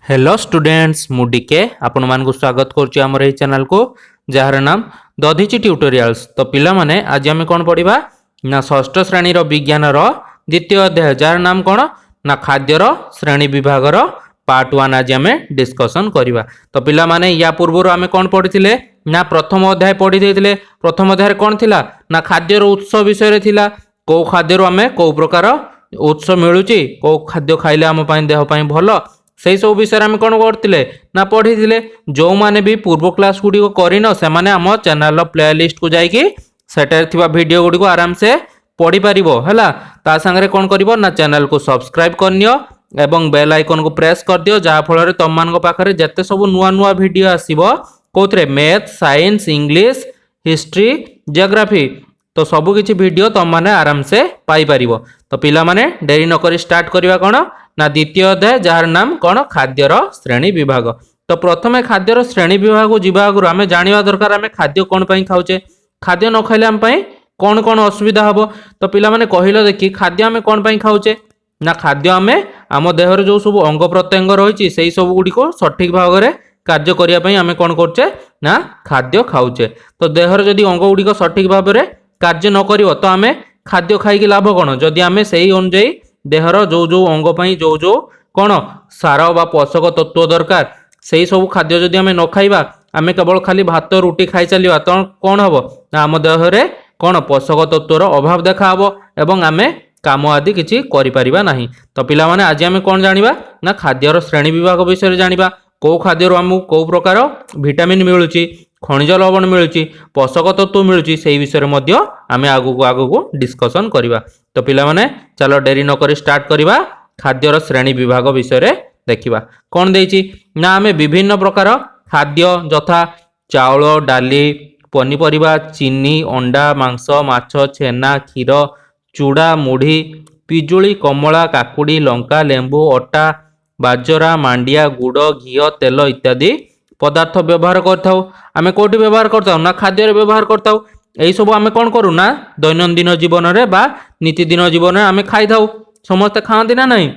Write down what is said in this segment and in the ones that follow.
Hello students मुडिके आपण मानक स्वागत करुच्ची आमर एही चैनल को जार नाम दधिची ट्यूटोरियल्स। तो पिला माने आज आम कौन पढ़ा ना षष्ठ श्रेणी विज्ञान द्वितीय अध्याय जार नाम कौन ना खाद्यर श्रेणी विभाग पार्ट 1 आज आम डिस्कसन करवा। तो पिला माने या पूर्व आम कौन पढ़ी ना प्रथम अध्याय पढ़ी देते। प्रथम अध्याय कौन थिला ना खाद्यर उत्स विषय थिला। कौ खाद्य आम कौ प्रकार उत्स मिलूची कौ खाद्य खाइले आम देह भल से सब विषय में कौन करते ना पढ़ी जो मैंने भी पूर्व क्लास गुड़ी करन से आम चैनल प्लेलिस्ट को जाकर वीडियो गुड़ी आराम से पढ़ी पार है। ता सांगे कौन कर ना चैनल को सब्सक्राइब करनियो एवं बेल आइकन को प्रेस कर दियो जहाँफल तुम मान पाखे जिते सब नुआ नुआ वीडियो आसो कौन math science English history geography तो सबू किसी वीडियो तुम मैंने आराम से पाइपर। तो पिला माने डेरी नक स्टार्ट करवा कौन ना द्वितीय अध्याय जार नाम कौन खाद्यर श्रेणी विभाग। तो प्रथम खाद्यर श्रेणी विभाग को जीवा आगु आम जाना दरकार आम खाद्य कौन खाऊे खाद्य न खाइले आम कौन कौन असुविधा हम। तो पिला माने कहल देखी खाद्य आम कौन खाऊे ना खाद्य आम आम देहर जो सब अंग प्रत्यंग रही से सब गुड़ी को सठिक भाव में कार्य करने आम कौन करचे ना खाद्य खाऊे। तो देहर जदि अंग गुड़िक सठिक भाव में कार्य न कर तो आम खाद्य खाई लाभ कौन जदि आम से अनुजाई देहर जो जो अंग जो जो कौन सार बा पोषक तत्व दरकार से सब खाद्य जदि आम न खाइबा आम केवल खाली भात रुटी खाई चलिए तो कौन हम ना आम देहरे कौन पोषक तत्वर अभाव देखा एवं आम काम आदि किसी करिपारिबा नाही। तो पिला माने आज आम कौन जानिबा ना खाद्यर श्रेणी विभाग विषय जानिबा कौ खाद्य आमको कौ प्रकार विटामिन मिलूची खनिज लवण मिलूची पोषक तत्व मिलूची से विषय में आम आगू आगू डिस्कसन करवा। तो पिला माने चलो डेरी नक स्टार्ट करवा खाद्यर श्रेणी विभाग विषय देखा कौन देची ना आम विभिन्न प्रकार खाद्य यथा चाउल डाली पनीपरिबा चीनी अंडा मांस माछ छेना क्षीर चूड़ा मुढ़ी पिजुली कमला काकुड़ी लंका लेंबू अटा बाजरा मांडिया गुड़ घी तेल इत्यादि पदार्थ व्यवहार करें कौटी व्यवहार करता ना खाद्य व्यवहार करता यही सब आम कौन करूँ ना दैनंदिन जीवन में बा नीतिदिन जीवन में आम खाई था समस्ते खाती ना नहीं।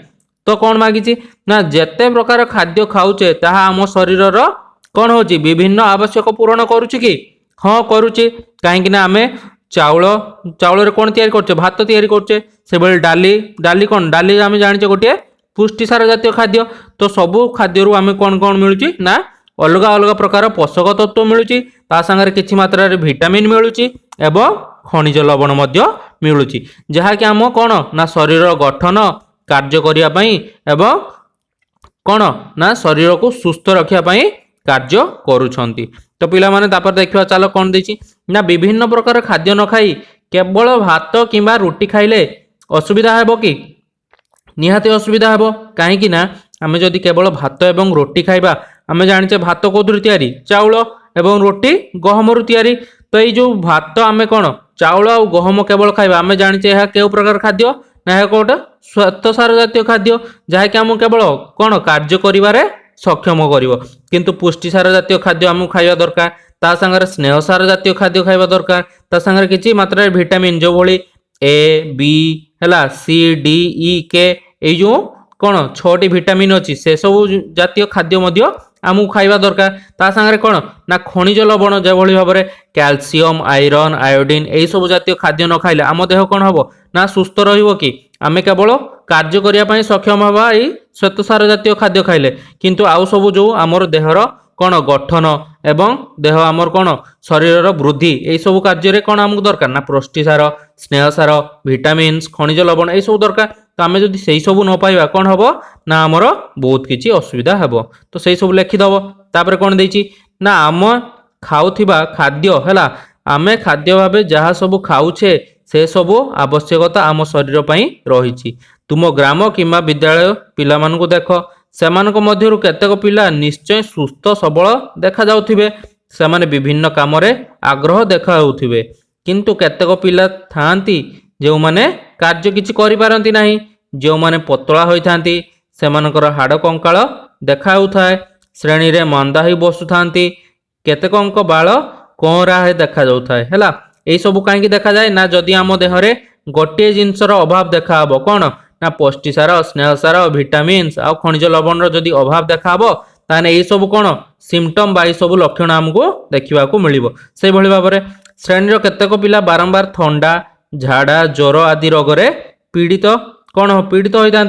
तो कौन मागिची ना जेते प्रकार खाद्य खाऊचे ताहा आम शरीर कौन हो विभिन्न आवश्यक पूरण करुच्ची कि हाँ करुच्ची कहीं आम चाउल चाउल कौन तैयारी करछे भात तैयारी करछे से बेले डाली डाली कौन डाली आम जाने गोटे पुष्टिसार जातीय खाद्य। तो सबू खाद्य आम कौन कौन मिलूची ना अलग अलग प्रकार पोषक तत्व मिलूची ता संगे किछि मात्रा रे विटामिन मिलूची एवं खनिज लवण मिलूची जहाँकि आम कौन ना शरीर गठन कार्य करिया पई एवं कौन ना शरीर को सुस्थ रखिया पई कार्य करूछंती। तो पिला माने तापर देखिवा चलो कौन देछि ना विभिन्न प्रकार खाद्य न खाई केवल भात किंबा रुटी खाइले असुविधा हेबो कि निहाती असुविधा हेबो काहेकि ना आमे जदि केवल भात एवं रोटी खाइबा आमे जानिचे भात कोथुर तैयारी चाउल एवं रोटी गहम रु तैयारी। तो ये जो भात आमे कौन चाउल और गहम केवल खाइबा आमे जानिचे यह केउ प्रकार खाद्य ना यह कोटे श्वेतसार जातीय खाद्य जहाँकि आम केवल कौन कार्य करिबारे सक्षम करिवो किंतु पुष्टिसार जातीय खाद्य आमको खाइबा दरकार ता संगे स्नेहसार जातीय खाद्य खाइबा दरकार ता संगे किछि मात्रा विटामिन जो भली ए बी हैला सी डी ई के ए जो कौन 6टी विटामिन अच्छी से सब जातीय खाद्य मध्य आमको खाइबा दरकार ता संगे कौन ना खनिज लवण जो भली भाव में कैल्शियम आयरन आयोडीन यही सब जातीय खाद्य न खाइले आम देह कौन हम ना सुस्थ रहिबो कि आम केवल कार्य करने सक्षम हवा यही श्वेतसार जातीय खाद्य खाइले किंतु आउ सब जो आमर देहर कौन गठन एवं देह आमर कौन शरीर वृद्धि यही सब कार्य कौन आमको दरकार ना पुष्टिसार स्नेहसार विटामिन्स खनिज लवण यही सब दरकार। तो आम जदि से सब न पाइबा कौन हम ना आमर बहुत किसी असुविधा हेब। तो से सब लिखिदेव तापर कौन देछि ना आम खाउथिबा खाद्य हैला आमे खाद्य भावे जहाँ सब खाऊछे से सबू आवश्यकता आम शरीर पई रही। तुम ग्राम किंबा विद्यालय पिला मानकु देख सेमानक मध्यरु केतेक पिला निश्चय सुस्थ सबल देखा जाउथिबे सेमाने विभिन्न काम रे आग्रह देखाउथिबे किंतु केतेक पिला थांती जो माने कार्य किछि करि पारंती नाही जो माने पतला होई थांती सेमानकर हाड़ कंकाळ देखाउथाय श्रेणी रे मंदा ही बसुथांती केतेकंक बाळ कोहरा हे देखा जाउथाय हैला। यही सब कहीं देखा जाए ना जदि आम देहरे गोटे जिनसर अभाव देखा कौन ना पुष्टिसार स्नेहसार विटामिन्स आ खनिज लवण जदि अभाव देखा ताने यही सब कौन सिम्पटम बा सब लक्षण आमको देखा मिल से भाव में श्रेणी केतेक पिला बारंबार थंडा झाड़ा ज्वर आदि रोग पीड़ित कौन पीड़ित होता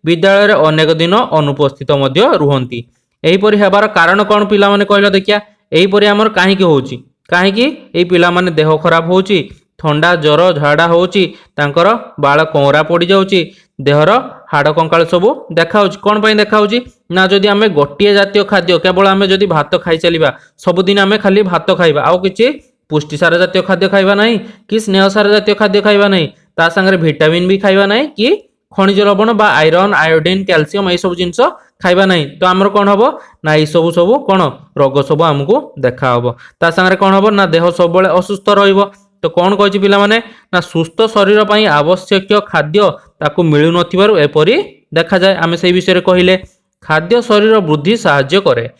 विद्यालय अनेक दिन अनुपस्थित रुहति यहीपरि हेबार कारण कौन पिला माने कहला देखिया यहीपरि आमर कहीं कहीं पिला माने देह खराब होची थंडा ज्वर झाड़ा होची तांकर बाल कौरा पड़ जाउची देहर हाड़ कंकाल सब देखा कौन पर देखा ना जदि आम गोटे जातीय खाद्य केवल आम जदि भात खाई चलिबा सबुदिन आम खाली भात खाइबा आउ किछि पुष्टिसार जातीय खाद्य खाइबा नहीं कि स्नेहसार जातीय खाद्य खाइबा नहीं ता संगे विटामिन भी खाइबा नहीं कि खनिज लवण बा आयरन आयोडीन कैल्शियम ये सब जिनस खाइबा नहीं तो आमर कौन हम ना ये सब सब कौन रोग सब आमको देखा ता संगे कौन हम ना देह सब असुस्थ रहिबो तो कौन कहि पिला माने ना सुस्थ शरीर पई आवश्यक खाद्य ताकू मिलु नथिबारु एपरि देखा जाए आमे सेही विषय कहले खाद्य शरीर वृद्धि सहाय्य करे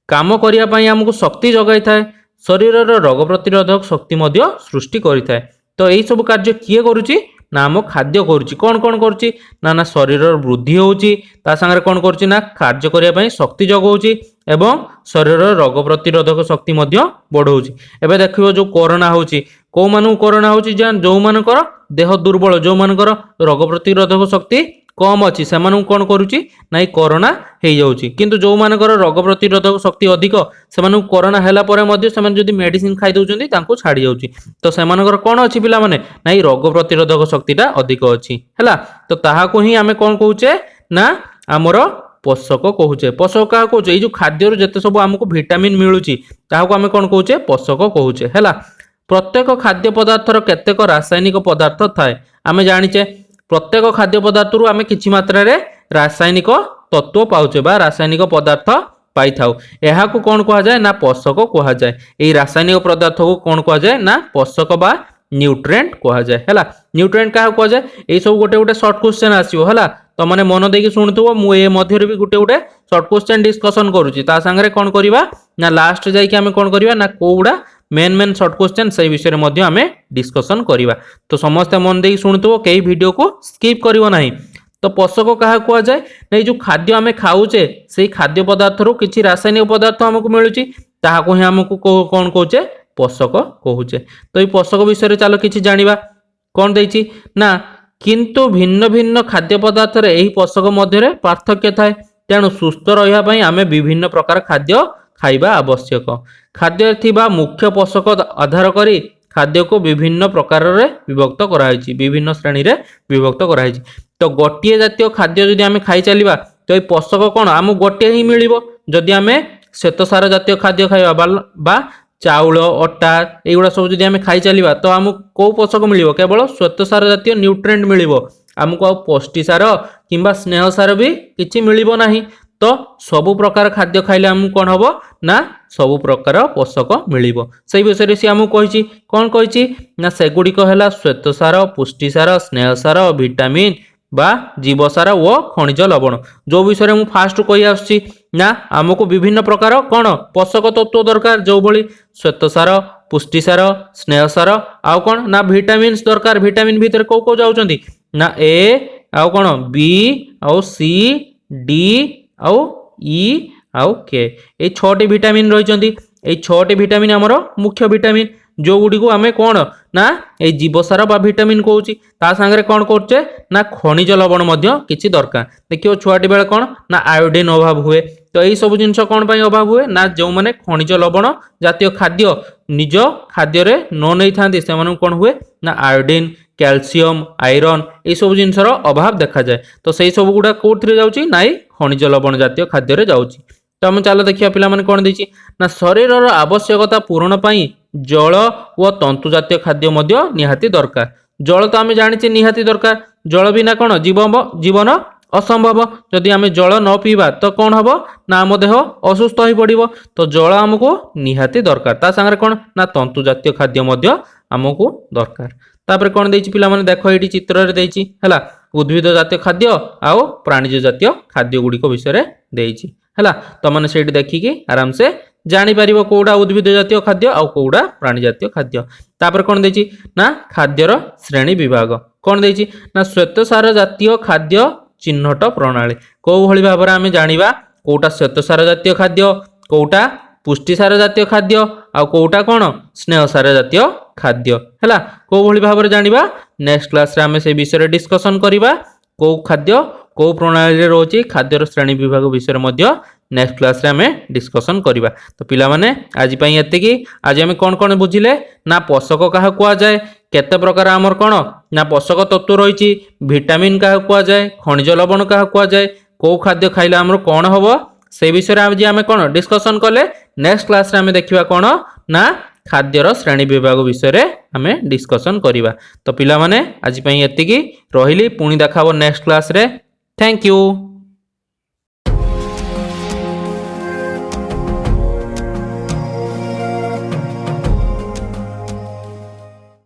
काम करिया पई हमकु शक्ति जगाई थाए शरीर रोग प्रतिरोधक शक्ति मध्य सृष्टि करि थाए तो यही सब कार्य किए करूची ना आम खाद्य करुच्ची कौन कौन करुच्ची ना शरीर वृद्धि होउची ता संगे कौन करुच्ची ना कार्य करिया पई शक्ति जगाउची एवं शरीर रोग प्रतिरोधक शक्ति मध्य बढ़ाउची एबे देखिबो जो कोरोना होउची को मानु कोरोना होउची जो मानकर देह दुर्बल जो मानकर रोग प्रतिरोधक शक्ति कम अच्छी से कौन करुच्ची ना कोरोना हो जाउची किंतु जो मानकर रोग प्रतिरोधक शक्ति अधिक से कोरोना हैला परे मध्य से जदि मेडिसिन खाई दउचंती तांको छाड़ी जाउची तो से कौन अच्छी पिला माने ना रोग प्रतिरोधक शक्तिटा अधिक अच्छी हैला तो ताहाको ही आमे कौन कहूचे ना आमर पोषक कहूचे पोषक क्या कहूचे ये जो खाद्य जिते सब आमको विटामिन मिलूची ताहाको आमे कौन कहूचे पोषक कहूचे हैला प्रत्येक खाद्य पदार्थर केतेक रासायनिक पदार्थ थाए आमे जानिचे प्रत्येक खाद्य पदार्थ आम किछि मात्रा रे रासायनिक तत्व पाउचे बा रासायनिक पदार्थ पाई थाउ एहा को कौन कहा जाए ना पोषक कहा जाए एई रासायनिक पदार्थ को कौन कहा जाए ना पोषक बा न्यूट्रिएंट कहा जाए हैला न्यूट्रिएंट का कहा जाए एई सब गोटे गोटे शॉर्ट क्वेश्चन आसीबो हैला तो माने मन देकी सुनथुबो मु ए मध्य भी गोटे गोटे शॉर्ट क्वेश्चन डिस्कशन करूची ता संगे कौन करिबा ना लास्ट जाई कि आमे कौन करिबा ना कोउडा मेन मेन शॉर्ट क्वेश्चन से विषय में आम डिस्कसन करवा तो समस्त मन दे शुणुव कई वीडियो को स्किप करिवो नहीं तो पोषक क्या कह जाए ना जो खाद्य आम खाऊचे से खाद्य पदार्थ रू किसी रासायनिक पदार्थ आमको मिलूची ताहाको ही आमको कौन कहचे पोषक कहूचे तो ये पोषक विषय चलो किसी जानिबा कौन देछि ना किंतु भिन्न भिन्न खाद्य पदार्थ रे एही पोषक मध्य पार्थक्य थाए तेणु सुस्थ रहिबा पई आमे विभिन्न प्रकार खाद्य खाइबा आवश्यक खाद्य थिबा मुख्य पोषक आधार करी खाद्य को विभिन्न प्रकार रे विभक्त कराइछि विभिन्न श्रेणी रे विभक्त कराइछि तो गोटे जातीय खाद्य जदि आमे खाई चलिबा तो ये पोषक कौन आम गोटे ही मिलिबो जदि आमे श्वेतसार जातीय खाद्य खाइबा बा चाउल अटा एगुड़ा सब जदि आमे खाई चलिबा तो आम को पोषक मिलिबो केवल श्वेतसार जातीय न्यूट्रिएंट मिलिबो आमको आ पुष्टिसार किंबा स्नेहसार भी किछि मिलिबो नाही तो सबु प्रकार खाद्य खाइले आमको कौन हम ना सबु प्रकार पोषक मिलिबो से विषय से आमको कहिछि कौन कहिछि ना सेगुड़िक है श्वेतसार पुष्टिसार स्नेहसार विटामिन बा जीवसार व खनिज लवण जो विषय मु फास्ट कहि आछि ना आमको विभिन्न प्रकार कौन पोषक तत्व दरकार जो भली श्वेतसार पुष्टिसार स्नेहसार आउ कौन ना विटामिन्स दरकार विटामिन भीतर को को जाउचंदी ना ए आउ कौन बी आउ सी डी आउ ई आउ के ये 6टी विटामिन रही ये 6टी विटामिन आमर मुख्य विटामिन जो गुडी को आमे कौन ना ये जीवसार बा विटामिन कहूची ता संगे कौन करछे ना खनिज लवण मध्य किछि दरकार देखियो छुआटी बेले कौन ना आयोडीन अभाव हुए तो यही सब जिनस कौन पाई अभाव हुए ना जो माने खनिज लवण जातीय खाद्य निज खाद्य रे न नै थांती से माने कौन हुए ना आयोडीन कैल्शियम आयरन ये सब जिनसर अभाव देखा जाए तो सही सब गुड़ा कोथरे जाउची नाई खनिज लवण जातीय खाद्य रे जाउची तो हम चलो देखिया पिला माने कौन देछि ना शरीर रो आवश्यकता पूर्ण पाई जल व तंतु जातीय खाद्य मध्य निहाती दरकार जल तो आम जानिचे निहाती दरकार जल बिना कौन जीवन असंभव जदि आम जल न पीवा तो कौन हम ना आम देह असुस्थ हो पड़ो तो जल आमको निहाती दरकार ता संगे कौन ना तंतु जातीय खाद्य मध्य आमको दरकार तापर कौन देछि पिला माने देखो एटी चित्र रे देछि हला उद्भिद जातीय खाद्य आउ प्राणीज जातीय खाद्य गुडी को विषय रे देछि हला तो माने सेठी देखिकी आराम से जानी पारिबो कोडा उद्भिद जातीय खाद्य आउ कोडा प्राणी जातीय खाद्य तापर कौन देछि ना खाद्यर श्रेणी विभाग कौन देछि ना श्वेतसार जातीय खाद्य चिन्हट प्रणाली को भली भाबरे आमे जानिबा कोटा श्वेतसार जातीय खाद्य कोटा पुष्टिसार जातीय खाद्य आ कोटा कोन स्नेहसार जातीय खाद्य हैला को भली भाबरे जानिबा नेक्स्ट क्लास रे आमे से विषय डिस्कशन करिबा को खाद्य को प्रणाली रे रोची खाद्यर श्रेणी विभाग विषय मध्य नेक्स्ट क्लास रे आमे डिस्कशन करिबा तो पिला माने आज पई एतिकी आज आमे कोन कोन बुझिले ना पोषक काहा कुआ जाय केते प्रकार आमर कोन ना पोषक तत्व रहिछि विटामिन काहा कुआ जाय खनिज लवण काहा कुआ जाय को खाद्य खाइले आमर कोन हबो से विषय आज आमे कोन डिस्कशन कले नेक्स्ट क्लास रे आमे देखिबा कोन ना खाद्यर श्रेणी विभाग विषय रे आमे डिस्कशन करिबा तो पिला माने आज पई एतिकी रहिली पुनी देखाबो नेक्स्ट क्लास रे थैंक यू।